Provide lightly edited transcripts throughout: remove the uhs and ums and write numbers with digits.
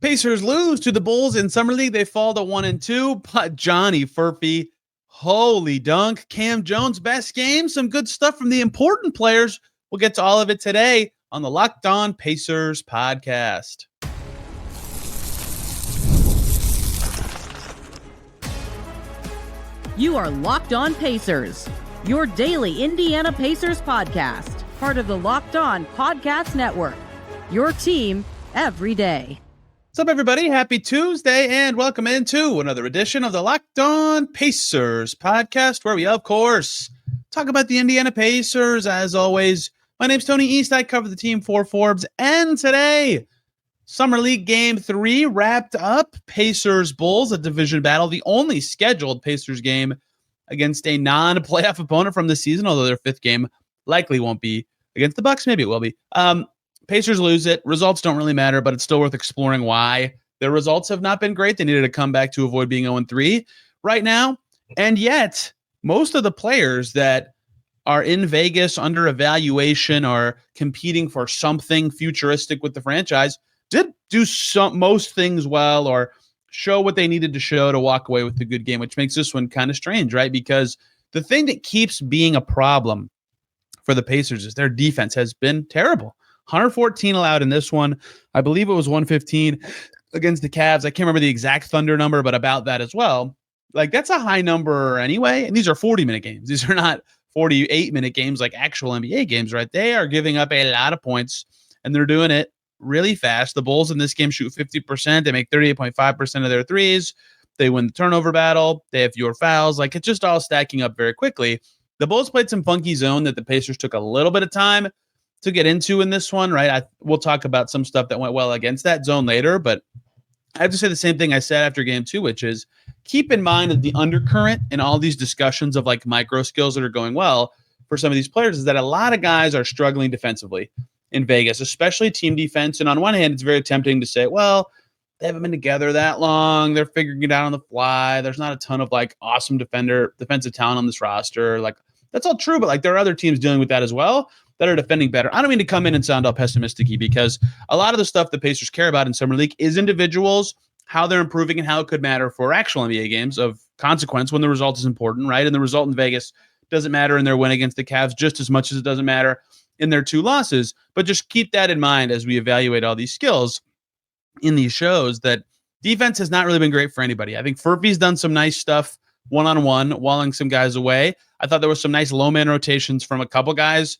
Pacers lose to the Bulls in Summer League. They fall to 1-2, but Johnny Furphy, holy dunk. Kam Jones, best game. Some good stuff from the important players. We'll get to all of it today on the Locked On Pacers podcast. You are Locked On Pacers, your daily Indiana Pacers podcast, part of the Locked On Podcast Network, your team every day. What's up, everybody? Happy Tuesday, and welcome into another edition of the Locked On Pacers podcast, where we, of course, talk about the Indiana Pacers. As always, my name's Tony East. I cover the team for Forbes, and today, Summer League Game 3 wrapped up. Pacers-Bulls, a division battle, the only scheduled Pacers game against a non-playoff opponent from the season, although their fifth game likely won't be against the Bucks. Maybe it will be. Pacers lose it. Results don't really matter, but it's still worth exploring why. Their results have not been great. They needed to come back to avoid being 0-3 right now. And yet, most of the players that are in Vegas under evaluation or competing for something futuristic with the franchise did do most things well or show what they needed to show to walk away with a good game, which makes this one kind of strange, right? Because the thing that keeps being a problem for the Pacers is their defense has been terrible. 114 allowed in this one. I believe it was 115 against the Cavs. I can't remember the exact Thunder number, but about that as well. Like, that's a high number anyway. And these are 40-minute games. These are not 48-minute games like actual NBA games, right? They are giving up a lot of points, and they're doing it really fast. The Bulls in this game shoot 50%. They make 38.5% of their threes. They win the turnover battle. They have fewer fouls. Like, it's just all stacking up very quickly. The Bulls played some funky zone that the Pacers took a little bit of time to get into in this one, right? We'll talk about some stuff that went well against that zone later, but I have to say the same thing I said after game 2, which is keep in mind that the undercurrent in all these discussions of like micro skills that are going well for some of these players is that a lot of guys are struggling defensively in Vegas, especially team defense. And on one hand, it's very tempting to say, well, they haven't been together that long. They're figuring it out on the fly. There's not a ton of like awesome defensive talent on this roster. Like, that's all true, but like there are other teams dealing with that as well that are defending better. I don't mean to come in and sound all pessimistic-y because a lot of the stuff the Pacers care about in Summer League is individuals, how they're improving, and how it could matter for actual NBA games of consequence when the result is important, right? And the result in Vegas doesn't matter in their win against the Cavs just as much as it doesn't matter in their 2 losses. But just keep that in mind as we evaluate all these skills in these shows, that defense has not really been great for anybody. I think Furphy's done some nice stuff one-on-one, walling some guys away. I thought there was some nice low-man rotations from a couple guys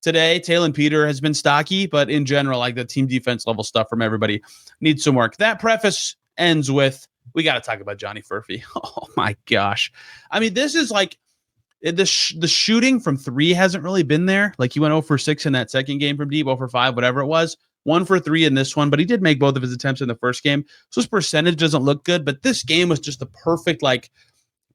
today. Tayen Peter has been stocky, but in general, like the team defense level stuff from everybody needs some work. That preface ends with, we got to talk about Johnny Furphy. Oh my gosh. I mean, this is like the shooting from 3 hasn't really been there. Like, he went 0 for 6 in that second game from deep, 0 for 5, whatever it was. 1 for 3 in this one, but he did make both of his attempts in the first game. So his percentage doesn't look good, but this game was just the perfect, like,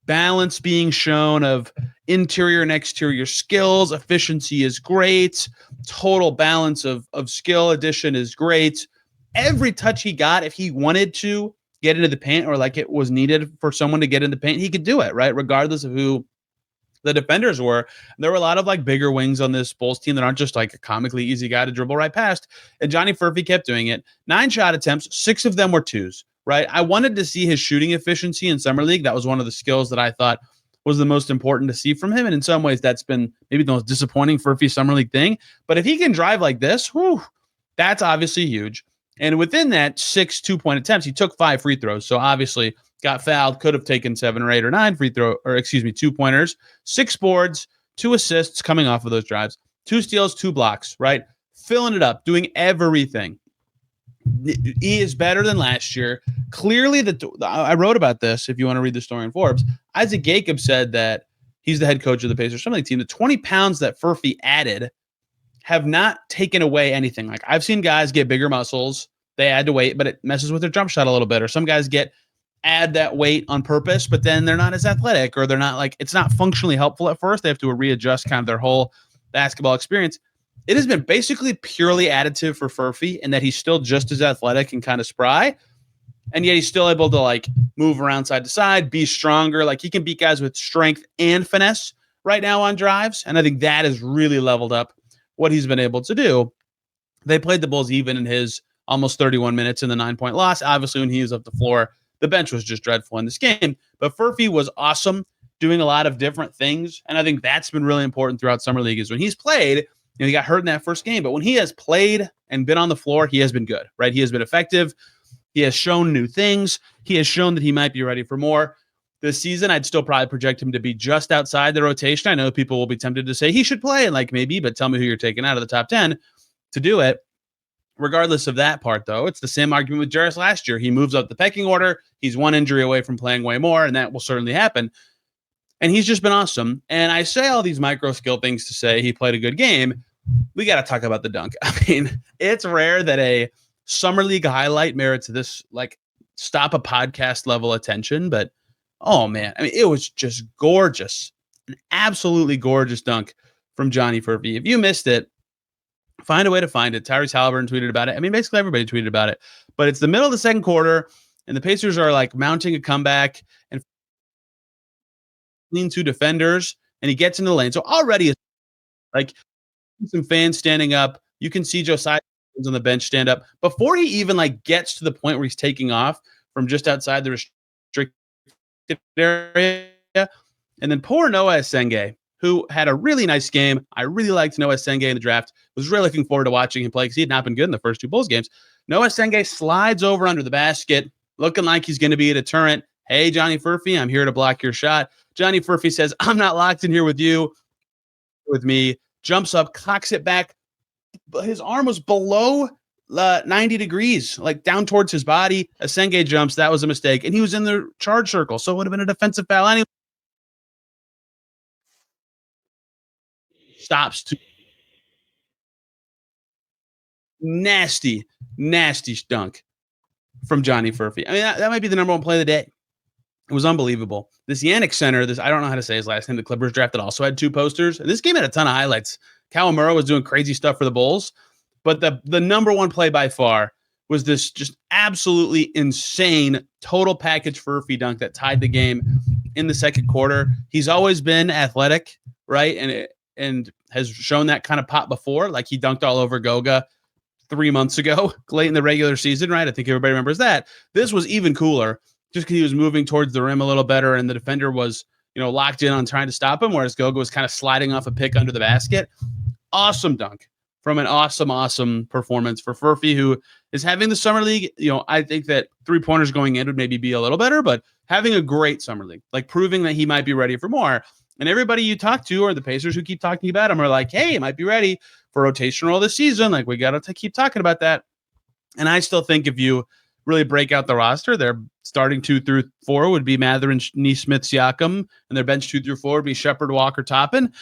balance being shown of interior and exterior skills. Efficiency is great. Total balance of skill addition is great. Every touch he got, if he wanted to get into the paint or like it was needed for someone to get in the paint, he could do it, right? Regardless of who the defenders were. There were a lot of like bigger wings on this Bulls team that aren't just like a comically easy guy to dribble right past. And Johnny Furphy kept doing it. 9 shot attempts, 6 of them were 2s. Right. I wanted to see his shooting efficiency in Summer League. That was one of the skills that I thought was the most important to see from him. And in some ways, that's been maybe the most disappointing Furphy Summer League thing. But if he can drive like this, whew, that's obviously huge. And within that 6 2-point attempts, he took 5 free throws. So obviously got fouled, could have taken 7 or 8 or 9 2-pointers, 6 boards, 2 assists coming off of those drives, 2 steals, 2 blocks, right? Filling it up, doing everything. He is better than last year. Clearly, I wrote about this if you want to read the story in Forbes. Isaac Jacob said that he's the head coach of the Pacers Summer League team. The 20 pounds that Furphy added have not taken away anything. Like, I've seen guys get bigger muscles. They add to weight, but it messes with their jump shot a little bit. Or some guys add that weight on purpose, but then they're not as athletic, or they're not like, it's not functionally helpful at first. They have to readjust kind of their whole basketball experience. It has been basically purely additive for Furphy, in that he's still just as athletic and kind of spry, and yet he's still able to like move around side to side, be stronger. Like, he can beat guys with strength and finesse right now on drives, and I think that has really leveled up what he's been able to do. They played the Bulls even in his almost 31 minutes in the 9-point loss. Obviously, when he was off the floor, the bench was just dreadful in this game. But Furphy was awesome, doing a lot of different things. And I think that's been really important throughout Summer League is when he's played, he got hurt in that first game. But when he has played and been on the floor, he has been good, right? He has been effective. He has shown new things. He has shown that he might be ready for more. This season, I'd still probably project him to be just outside the rotation. I know people will be tempted to say he should play, and maybe, but tell me who you're taking out of the top 10 to do it. Regardless of that part, though, it's the same argument with Jarris last year. He moves up the pecking order. He's one injury away from playing way more, and that will certainly happen. And he's just been awesome. And I say all these micro skill things to say he played a good game. We got to talk about the dunk. I mean, it's rare that a Summer League highlight merits this, stop a podcast level attention, but oh man, I mean, it was just gorgeous. An absolutely gorgeous dunk from Johnny Furphy. If you missed it, find a way to find it. Tyrese Haliburton tweeted about it. I mean, basically everybody tweeted about it. But it's the middle of the second quarter, and the Pacers are mounting a comeback and lean two defenders, and he gets into the lane. So already, some fans standing up. You can see Josiah on the bench stand up before he even gets to the point where he's taking off from just outside the restricted area. And then poor Noah Esenge, who had a really nice game. I really liked Noah Esenge in the draft. Was really looking forward to watching him play because he had not been good in the first two Bulls games. Noah Esenge slides over under the basket, looking like he's going to be a deterrent. Hey, Johnny Furphy, I'm here to block your shot. Johnny Furphy says, I'm not locked in here with you, with me. Jumps up, cocks it back. His arm was below 90 degrees, down towards his body. Esenge jumps. That was a mistake. And he was in the charge circle, so it would have been a defensive foul anyway. Stops to nasty dunk from Johnny Furphy. I mean, that might be the number one play of the day. It was unbelievable. This Yannick Center, I don't know how to say his last name, the Clippers drafted, also had two posters. And this game had a ton of highlights. Kawamura was doing crazy stuff for the Bulls. But the number one play by far was this just absolutely insane total package Furphy dunk that tied the game in the second quarter. He's always been athletic, right? And has shown that kind of pop before. He dunked all over Goga 3 months ago, late in the regular season, right? I think everybody remembers that. This was even cooler just because he was moving towards the rim a little better and the defender was, locked in on trying to stop him, whereas Goga was kind of sliding off a pick under the basket. Awesome dunk from an awesome performance for Furphy, who is having the Summer League. I think that three-pointers going in would maybe be a little better, but having a great Summer League, proving that he might be ready for more. And everybody you talk to, or the Pacers who keep talking about him, are like, hey, he might be ready for rotation role this season. We got to keep talking about that. And I still think if you really break out the roster, their starting 2 through 4 would be Mathurin, Nesmith, Siakam, and their bench 2 through 4 would be Shepherd, Walker, Toppin.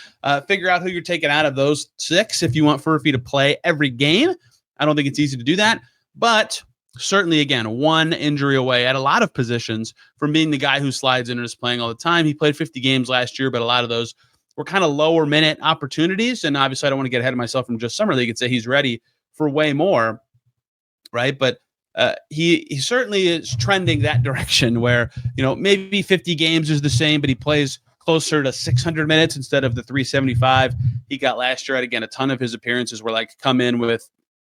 Figure out who you're taking out of those 6 if you want Furphy to play every game. I don't think it's easy to do that, but certainly, again, one injury away at a lot of positions from being the guy who slides in and is playing all the time. He played 50 games last year, but a lot of those were kind of lower minute opportunities. And obviously, I don't want to get ahead of myself from just Summer League and say he's ready for way more, right? But he certainly is trending that direction where, maybe 50 games is the same, but he plays closer to 600 minutes instead of the 375 he got last year. And again, a ton of his appearances were come in with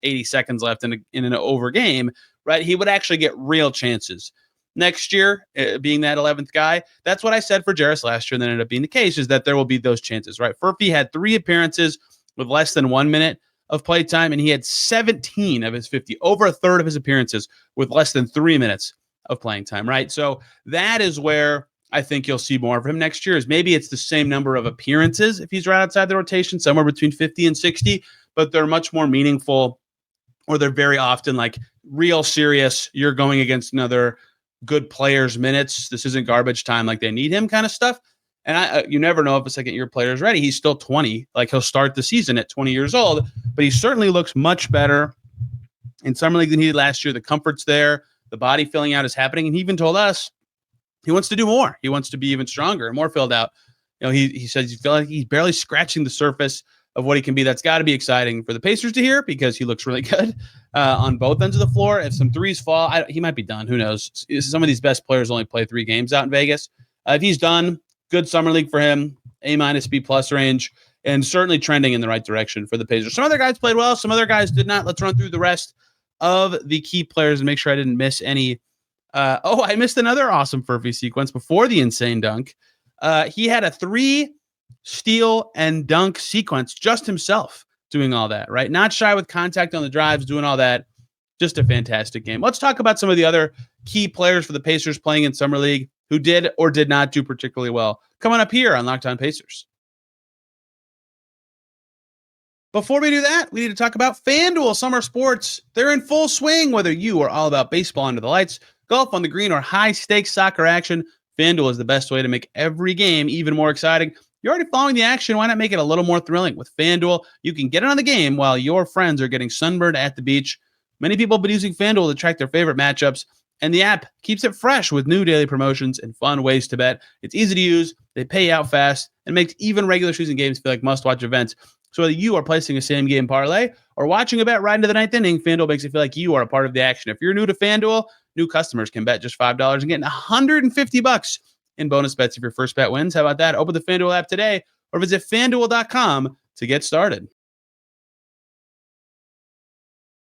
80 seconds left in an over game, right? He would actually get real chances next year, being that 11th guy. That's what I said for Jarris last year, and that ended up being the case, is that there will be those chances, right? Furphy had 3 appearances with less than 1 minute of play time, and he had 17 of his 50, over a third of his appearances with less than 3 minutes of playing time, right? So that is where I think you'll see more of him next year, is maybe it's the same number of appearances if he's right outside the rotation, somewhere between 50 and 60, but they're much more meaningful, or they're very often real serious, you're going against another good player's minutes. This isn't garbage time, they need him kind of stuff. And you never know if a second-year player is ready. He's still 20. He'll start the season at 20 years old, but he certainly looks much better in Summer League than he did last year. The comfort's there. The body filling out is happening. And he even told us he wants to do more. He wants to be even stronger and more filled out. He says he feels like he's barely scratching the surface of what he can be. That's got to be exciting for the Pacers to hear, because he looks really good on both ends of the floor. If some threes fall, he might be done. Who knows? Some of these best players only play 3 games out in Vegas. If he's done, good Summer League for him, A-, B+ range, and certainly trending in the right direction for the Pacers. Some other guys played well. Some other guys did not. Let's run through the rest of the key players and make sure I didn't miss any. I missed another awesome Furphy sequence before the insane dunk. He had a 3 steal and dunk sequence just himself doing all that, right? Not shy with contact on the drives, doing all that. Just a fantastic game. Let's talk about some of the other key players for the Pacers playing in Summer League who did or did not do particularly well. Coming up here on Locked On Pacers. Before we do that, we need to talk about FanDuel Summer Sports. They're in full swing, whether you are all about baseball under the lights, golf on the green, or high-stakes soccer action. FanDuel is the best way to make every game even more exciting. You're already following the action. Why not make it a little more thrilling? With FanDuel, you can get in on the game while your friends are getting sunburned at the beach. Many people have been using FanDuel to track their favorite matchups, and the app keeps it fresh with new daily promotions and fun ways to bet. It's easy to use, they pay out fast, and makes even regular season games feel like must-watch events. So whether you are placing a same-game parlay or watching a bet right into the ninth inning, FanDuel makes it feel like you are a part of the action. If you're new to FanDuel, new customers can bet just $5 and get $150 in bonus bets if your first bet wins. How about that? Open the FanDuel app today or visit FanDuel.com to get started.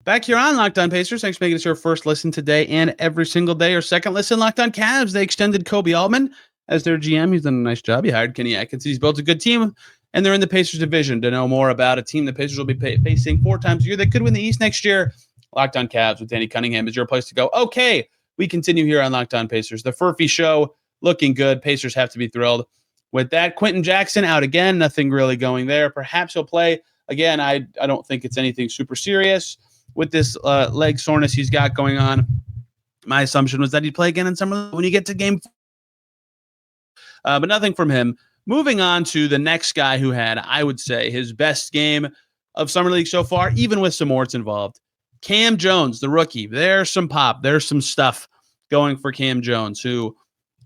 Back here on Locked On Pacers, thanks for making this your first listen today and every single day, or second listen. Locked On Cavs, they extended Kobe Altman as their GM. He's done a nice job. He hired Kenny Atkins. He's built a good team, and they're in the Pacers division. To know more about a team the Pacers will be facing 4 times a year that could win the East next year, Locked On Cavs with Danny Cunningham is your place to go. Okay, we continue here on Locked On Pacers. The Furphy show looking good. Pacers have to be thrilled with that. Quentin Jackson out again. Nothing really going there. Perhaps he'll play again. I don't think it's anything super serious with this leg soreness he's got going on. My assumption was that he'd play again in summer when you get to game 4. But nothing from him. Moving on to the next guy who had, I would say, his best game of Summer League so far, even with some warts involved. Kam Jones, the rookie. There's some pop. There's some stuff going for Kam Jones, who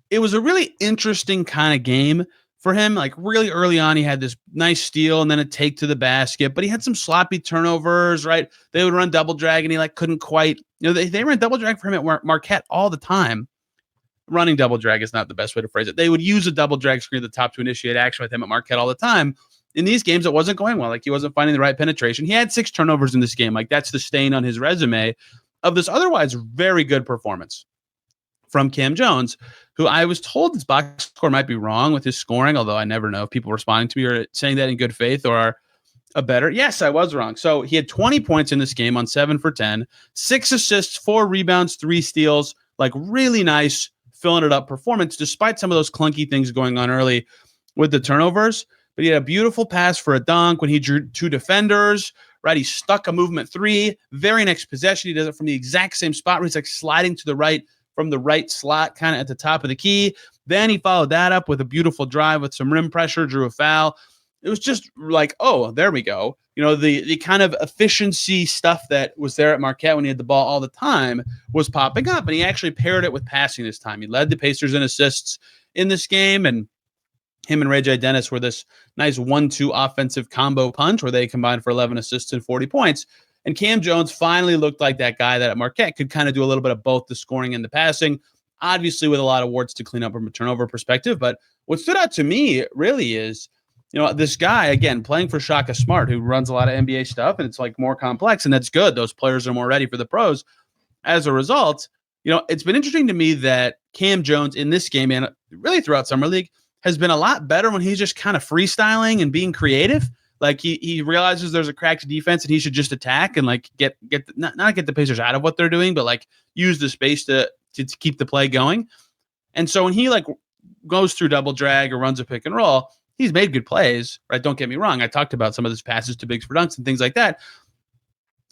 it was a really interesting kind of game for him. Like really early on, he had this nice steal and then a take to the basket, but he had some sloppy turnovers, right? They would run double drag and he couldn't quite, they ran double drag for him at Marquette all the time. Running double drag is not the best way to phrase it. They would use a double drag screen at the top to initiate action with him at Marquette all the time. In these games, it wasn't going well. He wasn't finding the right penetration. He had 6 turnovers in this game. That's the stain on his resume of this otherwise very good performance from Kam Jones, who I was told his box score might be wrong with his scoring, although I never know if people responding to me are saying that in good faith or are a better. Yes, I was wrong. So he had 20 points in this game on 7 for 10, 6 assists, 4 rebounds, 3 steals, really nice filling it up performance, despite some of those clunky things going on early with the turnovers. But he had a beautiful pass for a dunk when he drew 2 defenders, right? He stuck a movement 3. Very next possession, he does it from the exact same spot where he's sliding to the right from the right slot, kind of at the top of the key. Then he followed that up with a beautiful drive with some rim pressure, drew a foul. It was just oh, there we go. The kind of efficiency stuff that was there at Marquette when he had the ball all the time was popping up, and he actually paired it with passing this time. He led the Pacers in assists in this game, and him and Ray J. Dennis were this nice 1-2 offensive combo punch where they combined for 11 assists and 40 points. And Kam Jones finally looked like that guy that at Marquette could kind of do a little bit of both the scoring and the passing, obviously with a lot of warts to clean up from a turnover perspective. But what stood out to me really is, this guy, again, playing for Shaka Smart, who runs a lot of NBA stuff, and it's more complex, and that's good. Those players are more ready for the pros. As a result, it's been interesting to me that Kam Jones in this game, and really throughout Summer League, has been a lot better when he's just kind of freestyling and being creative. He realizes there's a cracked defense and he should just attack and get not get the Pacers out of what they're doing, but use the space to keep the play going. And so when he goes through double drag or runs a pick and roll, he's made good plays, right? Don't get me wrong. I talked about some of his passes to bigs for dunks and things like that.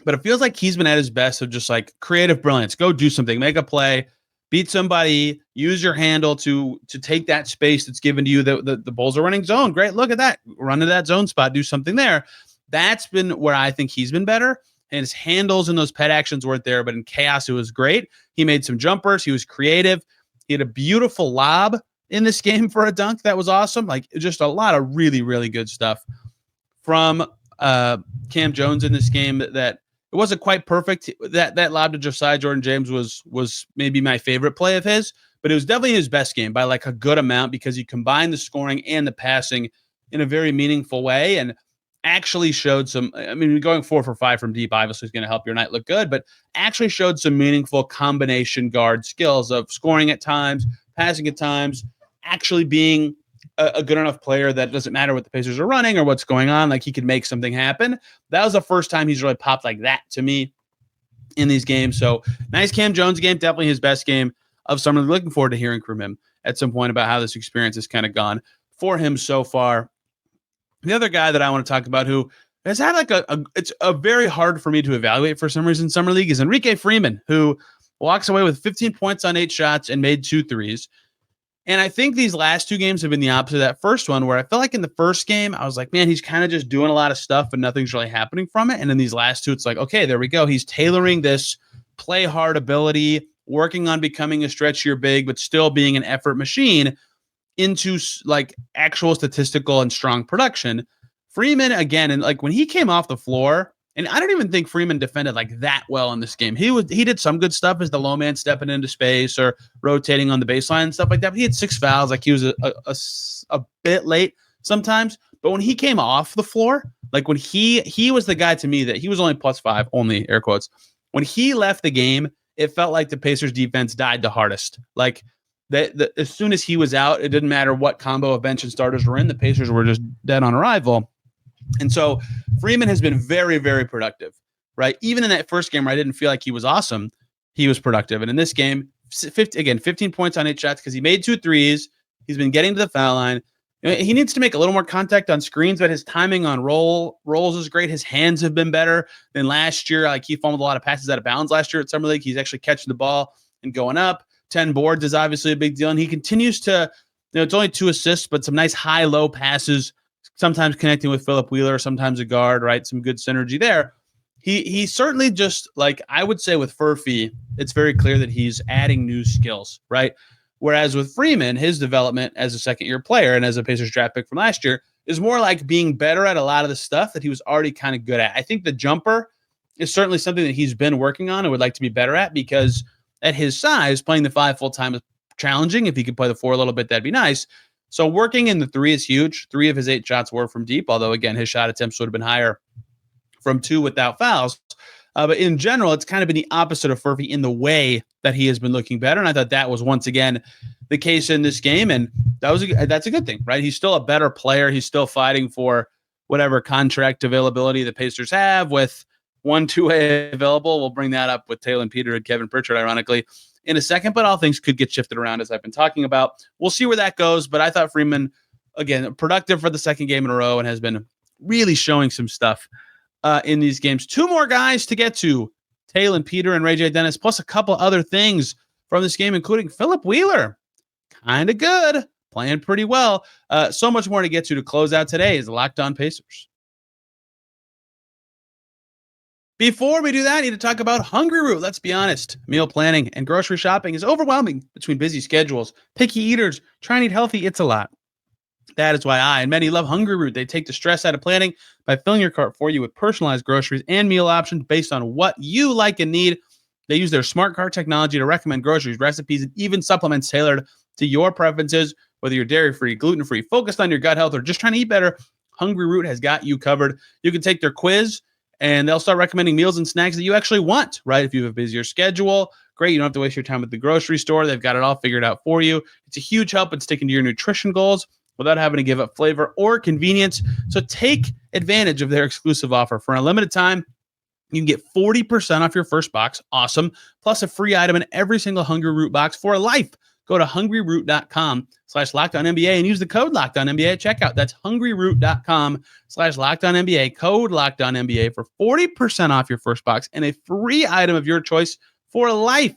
But it feels like he's been at his best of just creative brilliance. Go do something, make a play, beat somebody, use your handle to take that space that's given to you. The Bulls are running zone. Great. Look at that. Run to that zone spot. Do something there. That's been where I think he's been better. And his handles and those pet actions weren't there, but in chaos, it was great. He made some jumpers. He was creative. He had a beautiful lob in this game for a dunk. That was awesome. Just a lot of really, really good stuff from Kam Jones in this game that it wasn't quite perfect. That lob to Josiah Jordan-James was maybe my favorite play of his, but it was definitely his best game by a good amount because he combined the scoring and the passing in a very meaningful way. And actually showed some, I mean, going 4 for 5 from deep obviously is going to help your night look good, but actually showed some meaningful combination guard skills of scoring at times, passing at times, actually being a good enough player that it doesn't matter what the Pacers are running or what's going on. Like, he could make something happen. That was the first time he's really popped like that to me in these games. So nice Kam Jones game, definitely his best game of summer. Looking forward to hearing from him at some point about how this experience has kind of gone for him so far. The other guy that I want to talk about who has had like it's a very hard for me to evaluate for some reason summer league is Enrique Freeman, who walks away with 15 points on 8 shots and made 2 threes. And I think these last 2 games have been the opposite of that first one, where I felt like in the first game, I was like, man, he's kind of just doing a lot of stuff and nothing's really happening from it. And in these last 2, it's like, okay, there we go. He's tailoring this play hard ability, working on becoming a stretchier big, but still being an effort machine into like actual statistical and strong production. Freeman, again, and like when he came off the floor, and I don't even think Freeman defended like that well in this game. He did some good stuff as the low man stepping into space or rotating on the baseline and stuff like that. But he had 6 fouls. Like, he was a bit late sometimes. But when he came off the floor, like when he was the guy to me that he was only +5, only air quotes. When he left the game, it felt like the Pacers defense died the hardest. Like as soon as he was out, it didn't matter what combo of bench and starters were in. The Pacers were just dead on arrival. And so Freeman has been very, very productive, right? Even in that first game where I didn't feel like he was awesome, he was productive. And in this game, 15 points on 8 shots because he made 2 threes. He's been getting to the foul line. He needs to make a little more contact on screens, but his timing on rolls is great. His hands have been better than last year. Like, he fumbled a lot of passes out of bounds last year at Summer League. He's actually catching the ball and going up. 10 boards is obviously a big deal. And he continues to, it's only 2 assists, but some nice high-low passes, sometimes connecting with Philip Wheeler, sometimes a guard, right? Some good synergy there. He certainly just, like, I would say with Furphy, it's very clear that he's adding new skills, right? Whereas with Freeman, his development as a second-year player and as a Pacers draft pick from last year is more like being better at a lot of the stuff that he was already kind of good at. I think the jumper is certainly something that he's been working on and would like to be better at, because at his size, playing the 5 full-time is challenging. If he could play the 4 a little bit, that'd be nice. So working in the 3 is huge. 3 of his 8 shots were from deep, although, again, his shot attempts would have been higher from 2 without fouls. But in general, it's kind of been the opposite of Furphy in the way that he has been looking better. And I thought that was once again the case in this game. And that's a good thing, right? He's still a better player. He's still fighting for whatever contract availability the Pacers have with 1 2-way available. We'll bring that up with Tayen Peter and Kevin Pritchard, ironically, in a second. But all things could get shifted around, as I've been talking about. We'll see where that goes. But I thought Freeman, again, productive for the second game in a row and has been really showing some stuff in these games. 2 more guys to get to, Tayen Peter and Ray J. Dennis, plus a couple other things from this game, including Philip Wheeler. Kind of good, playing pretty well. So much more to get to close out today is the Locked On Pacers. Before we do that, I need to talk about Hungryroot. Let's be honest. Meal planning and grocery shopping is overwhelming between busy schedules, picky eaters, trying to eat healthy. It's a lot. That is why I and many love Hungryroot. They take the stress out of planning by filling your cart for you with personalized groceries and meal options based on what you like and need. They use their smart cart technology to recommend groceries, recipes, and even supplements tailored to your preferences. Whether you're dairy-free, gluten-free, focused on your gut health, or just trying to eat better, Hungryroot has got you covered. You can take their quiz, and they'll start recommending meals and snacks that you actually want, right? If you have a busier schedule, great. You don't have to waste your time at the grocery store. They've got it all figured out for you. It's a huge help in sticking to your nutrition goals without having to give up flavor or convenience. So take advantage of their exclusive offer. For a limited time, you can get 40% off your first box. Awesome. Plus a free item in every single Hungryroot box for life. Go to hungryroot.com/LockedOnNBA and use the code LockedOnNBA at checkout. That's hungryroot.com/LockedOnNBA, code LockedOnNBA for 40% off your first box and a free item of your choice for life.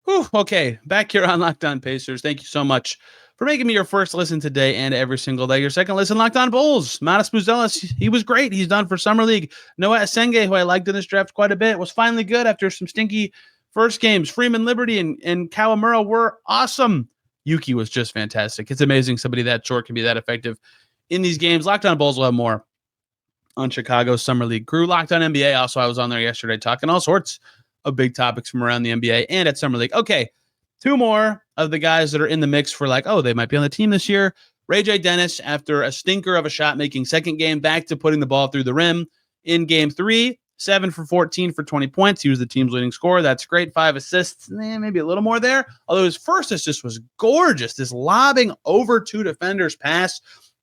Whew, okay, back here on Locked On Pacers. Thank you so much for making me your first listen today and every single day. Your second listen, Locked On Bulls. Matas Buzelis, he was great. He's done for Summer League. Noah Asenge, who I liked in this draft quite a bit, was finally good after some stinky first games. Freeman, Liberty, and Kawamura were awesome. Yuki was just fantastic. It's amazing somebody that short can be that effective in these games. Locked On Bulls will have more on Chicago's Summer League crew. Locked On NBA. Also, I was on there yesterday talking all sorts of big topics from around the NBA and at Summer League. Okay, 2 more of the guys that are in the mix for like, oh, they might be on the team this year. Ray J. Dennis, after a stinker of a shot-making second game, back to putting the ball through the rim in game 3, 7 for 14 for 20 points. He was the team's leading scorer. That's great. 5 assists, maybe a little more there. Although his first assist was gorgeous. This lobbing over 2 defenders pass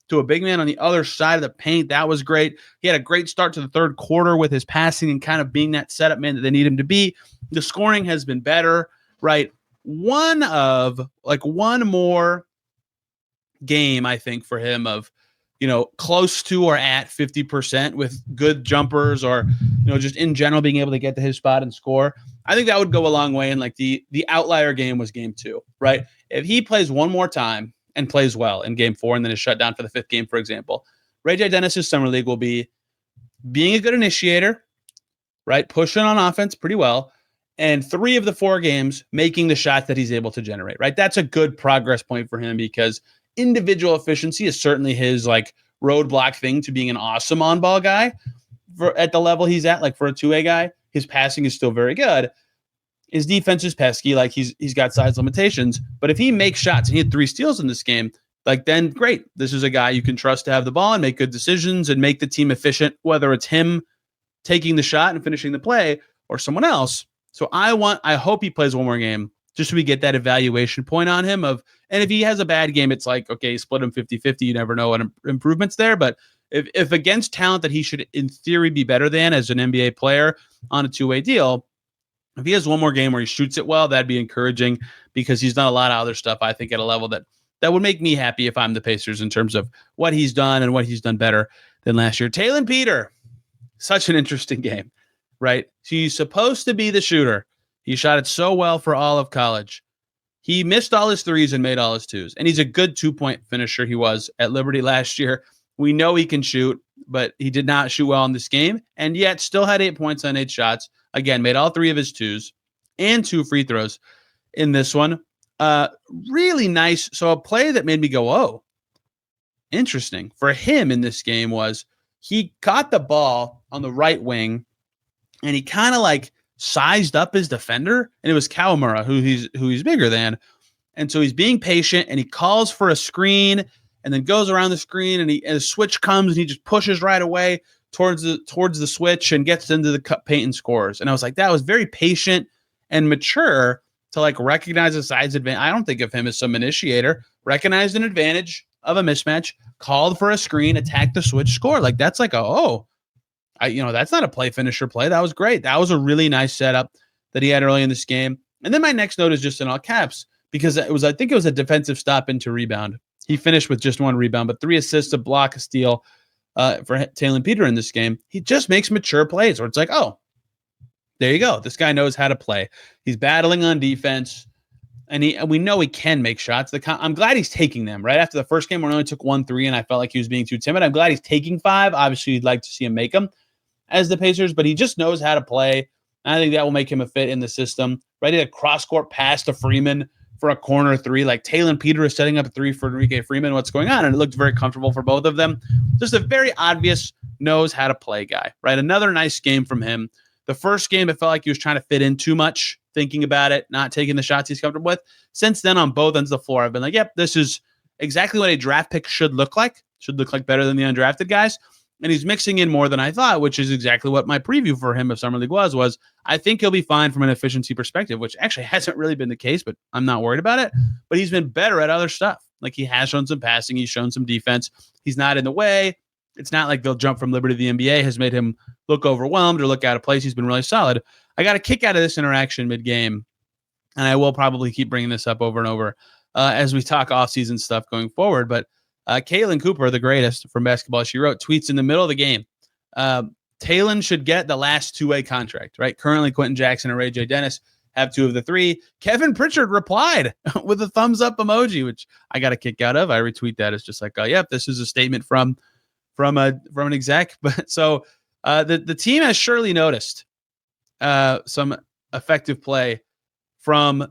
to a big man on the other side of the paint. That was great. He had a great start to the third quarter with his passing and kind of being that setup man that they need him to be. The scoring has been better, right? One more game, I think, for him of, close to or at 50% with good jumpers or, just in general being able to get to his spot and score. I think that would go a long way. And like the outlier game was game 2, right? If he plays one more time and plays well in game 4 and then is shut down for the 5th game, for example, Ray J. Dennis's summer league will be being a good initiator, right? Pushing on offense pretty well. And 3 of the 4 games making the shots that he's able to generate, right? That's a good progress point for him because individual efficiency is certainly his like roadblock thing to being an awesome on-ball guy at the level he's at. Like for a 2A guy, his passing is still very good. His defense is pesky. Like he's got size limitations, but if he makes shots and he had 3 steals in this game, like then great. This is a guy you can trust to have the ball and make good decisions and make the team efficient, whether it's him taking the shot and finishing the play or someone else. So I hope he plays one more game just so we get that evaluation point on him and if he has a bad game, it's like, okay, split him 50-50. You never know what improvements there. But if against talent that he should in theory be better than as an NBA player on a 2-way deal, if he has one more game where he shoots it well, that'd be encouraging because he's done a lot of other stuff, I think, at a level that would make me happy if I'm the Pacers in terms of what he's done and what he's done better than last year. Tayen Peter, such an interesting game, right? He's supposed to be the shooter. He shot it so well for all of college. He missed all his threes and made all his twos, and he's a good 2-point finisher. He was at Liberty last year. We know he can shoot, but he did not shoot well in this game, and yet still had 8 points on 8 shots. Again, made all 3 of his twos and 2 free throws in this one. Really nice. So a play that made me go, oh, interesting for him in this game was he caught the ball on the right wing and he kind of like sized up his defender, and it was Kawamura, who he's bigger than. And so he's being patient and he calls for a screen and then goes around the screen and a switch comes and he just pushes right away towards the switch and gets into the paint and scores. And I was like, that was very patient and mature to like recognize a size advantage. I don't think of him as some initiator. Recognized an advantage of a mismatch, called for a screen, attacked the switch, score. Like that's like that's not a play finisher play. That was great. That was a really nice setup that he had early in this game. And then my next note is just in all caps because I think it was a defensive stop into rebound. He finished with just 1 rebound, but 3 assists, a block, a steal for Tayen Peter in this game. He just makes mature plays where it's like, oh, there you go. This guy knows how to play. He's battling on defense, and we know he can make shots. I'm glad he's taking them. Right after the first game where he only took 1 3, and I felt like he was being too timid. I'm glad he's taking 5. Obviously, you'd like to see him make them as the Pacers, but he just knows how to play. And I think that will make him a fit in the system. Right, he had a cross-court pass to Freeman for a corner 3. Like Tayen Peter is setting up a 3 for Enrique Freeman. What's going on? And it looked very comfortable for both of them. Just a very obvious knows how to play guy. Right, another nice game from him. The first game, it felt like he was trying to fit in too much, thinking about it, not taking the shots he's comfortable with. Since then, on both ends of the floor, I've been like, yep, this is exactly what a draft pick should look like. Should look like better than the undrafted guys. And he's mixing in more than I thought, which is exactly what my preview for him of Summer League was I think he'll be fine from an efficiency perspective, which actually hasn't really been the case, but I'm not worried about it. But he's been better at other stuff. Like he has shown some passing. He's shown some defense. He's not in the way. It's not like they'll jump from Liberty to the NBA has made him look overwhelmed or look out of place. He's been really solid. I got a kick out of this interaction mid-game, and I will probably keep bringing this up over and over as we talk off-season stuff going forward. But Caitlin Cooper, the greatest from Basketball She Wrote, tweets in the middle of the game, Tayen should get the last 2-way contract, right? Currently, Quentin Jackson and Ray J. Dennis have 2 of the 3. Kevin Pritchard replied with a thumbs up emoji, which I got a kick out of. I retweet that as just like, yep, this is a statement from an exec. But so the team has surely noticed some effective play from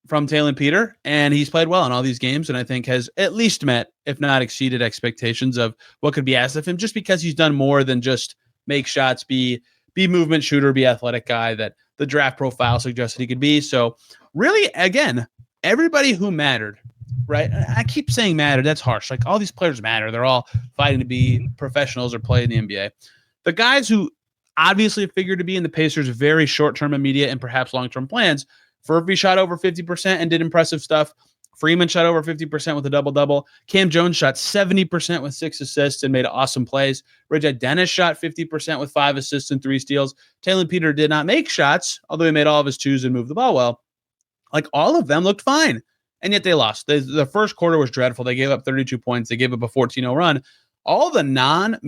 Tayen Peter, and he's played well in all these games, and I think has at least met, if not exceeded, expectations of what could be asked of him, just because he's done more than just make shots, be movement shooter, be athletic guy that the draft profile suggested he could be. So really, again, everybody who mattered, right? I keep saying mattered. That's harsh. Like, all these players matter. They're all fighting to be professionals or play in the NBA. The guys who obviously figured to be in the Pacers' very short-term, immediate, and perhaps long-term plans. Furphy shot over 50% and did impressive stuff. Freeman shot over 50% with a double-double. Kam Jones shot 70% with 6 assists and made awesome plays. Bridget Dennis shot 50% with 5 assists and 3 steals. Tayen Peter did not make shots, although he made all of his twos and moved the ball well. Like, all of them looked fine, and yet they lost. The first quarter was dreadful. They gave up 32 points. They gave up a 14-0 run. All the not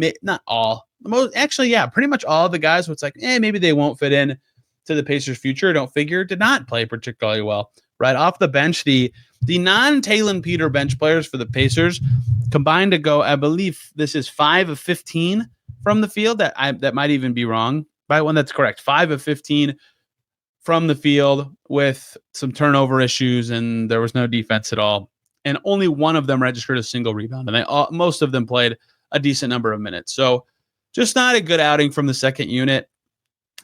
all, pretty much all of the guys who it's like, maybe they won't fit in to the Pacers' future, don't figure, did not play particularly well. Right off the bench, the non-Tayen Peter bench players for the Pacers combined to go, I believe this is 5 of 15 from the field. That might even be wrong. By one, that's correct. 5 of 15 from the field with some turnover issues, and there was no defense at all. And only one of them registered a single rebound, and most of them played a decent number of minutes. So just not a good outing from the second unit.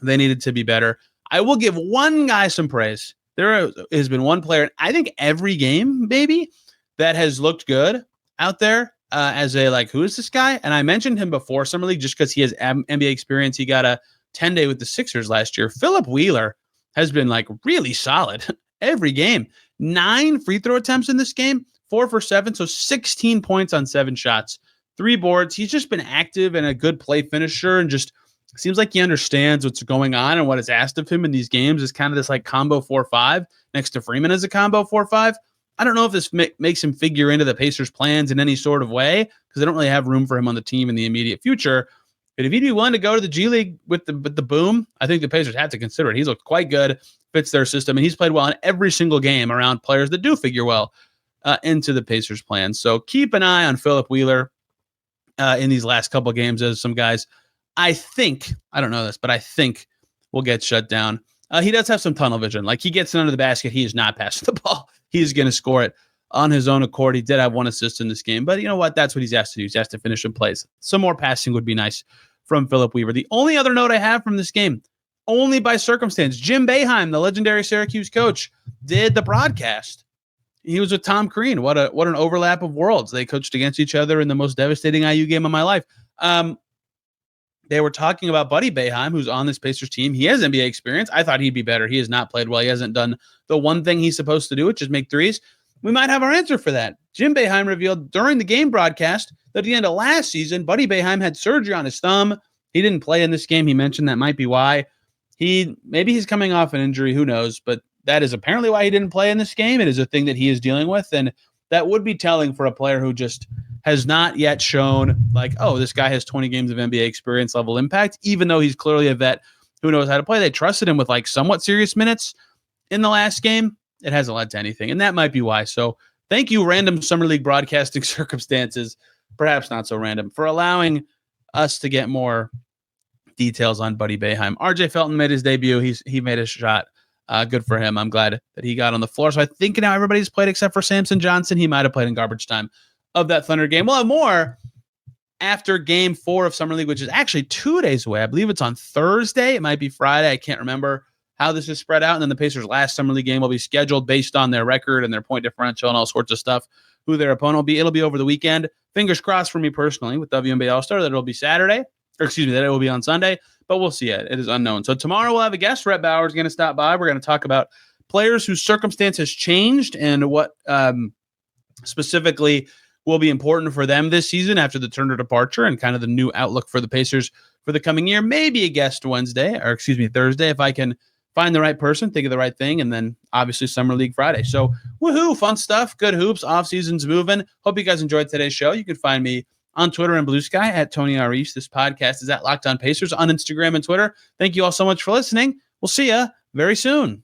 They needed to be better. I will give one guy some praise. There has been one player, I think every game, maybe, that has looked good out there as a, like, who is this guy? And I mentioned him before Summer League just because he has NBA experience. He got a 10-day with the Sixers last year. Philip Wheeler has been, like, really solid every game. 9 free throw attempts in this game, 4 for 7, so 16 points on 7 shots, 3 boards. He's just been active and a good play finisher, and just seems like he understands what's going on, and what is asked of him in these games is kind of this, like, combo 4-5 next to Freeman as a combo 4-5. I don't know if this makes him figure into the Pacers' plans in any sort of way, because they don't really have room for him on the team in the immediate future. But if he'd be willing to go to the G League with the boom, I think the Pacers had to consider it. He's looked quite good, fits their system, and he's played well in every single game around players that do figure well into the Pacers' plans. So keep an eye on Philip Wheeler in these last couple games, as some guys, I don't know this, but I think will get shut down. He does have some tunnel vision. Like, he gets it under the basket, he is not passing the ball. He's going to score it on his own accord. He did have 1 assist in this game, but you know what? That's what he's asked to do. He's asked to finish in plays. Some more passing would be nice from Philip Weaver. The only other note I have from this game, only by circumstance, Jim Boeheim, the legendary Syracuse coach, did the broadcast. He was with Tom Crean. What an overlap of worlds. They coached against each other in the most devastating IU game of my life. They were talking about Buddy Boeheim, who's on this Pacers team. He has NBA experience. I thought he'd be better. He has not played well. He hasn't done the one thing he's supposed to do, which is make threes. We might have our answer for that. Jim Boeheim revealed during the game broadcast that at the end of last season, Buddy Boeheim had surgery on his thumb. He didn't play in this game. He mentioned that might be why. Maybe he's coming off an injury. Who knows? But that is apparently why he didn't play in this game. It is a thing that he is dealing with, and that would be telling for a player who just has not yet shown, like, oh, this guy has 20 games of NBA experience level impact, even though he's clearly a vet who knows how to play. They trusted him with, like, somewhat serious minutes in the last game. It hasn't led to anything, and that might be why. So thank you, random Summer League broadcasting circumstances, perhaps not so random, for allowing us to get more details on Buddy Boeheim. RJ Felton made his debut. He made a shot. Good for him. I'm glad that he got on the floor. So I think now everybody's played except for Samson Johnson. He might have played in garbage time of that Thunder game. We'll have more after game 4 of Summer League, which is actually 2 days away. I believe it's on Thursday. It might be Friday. I can't remember how this is spread out. And then the Pacers' last Summer League game will be scheduled based on their record and their point differential and all sorts of stuff, who their opponent will be. It'll be over the weekend. Fingers crossed for me personally with WNBA All-Star that it'll be Saturday. That it will be on Sunday, but we'll see it. It is unknown. So tomorrow we'll have a guest. Rhett Bauer is going to stop by. We're going to talk about players whose circumstance has changed and what specifically will be important for them this season after the Turner departure, and kind of the new outlook for the Pacers for the coming year. Maybe a guest Thursday, if I can find the right person, think of the right thing, and then obviously Summer League Friday. So woohoo, fun stuff, good hoops, off season's moving. Hope you guys enjoyed today's show. You can find me on Twitter and Blue Sky at Tony R. East. This podcast is at Locked On Pacers on Instagram and Twitter. Thank you all so much for listening. We'll see you very soon.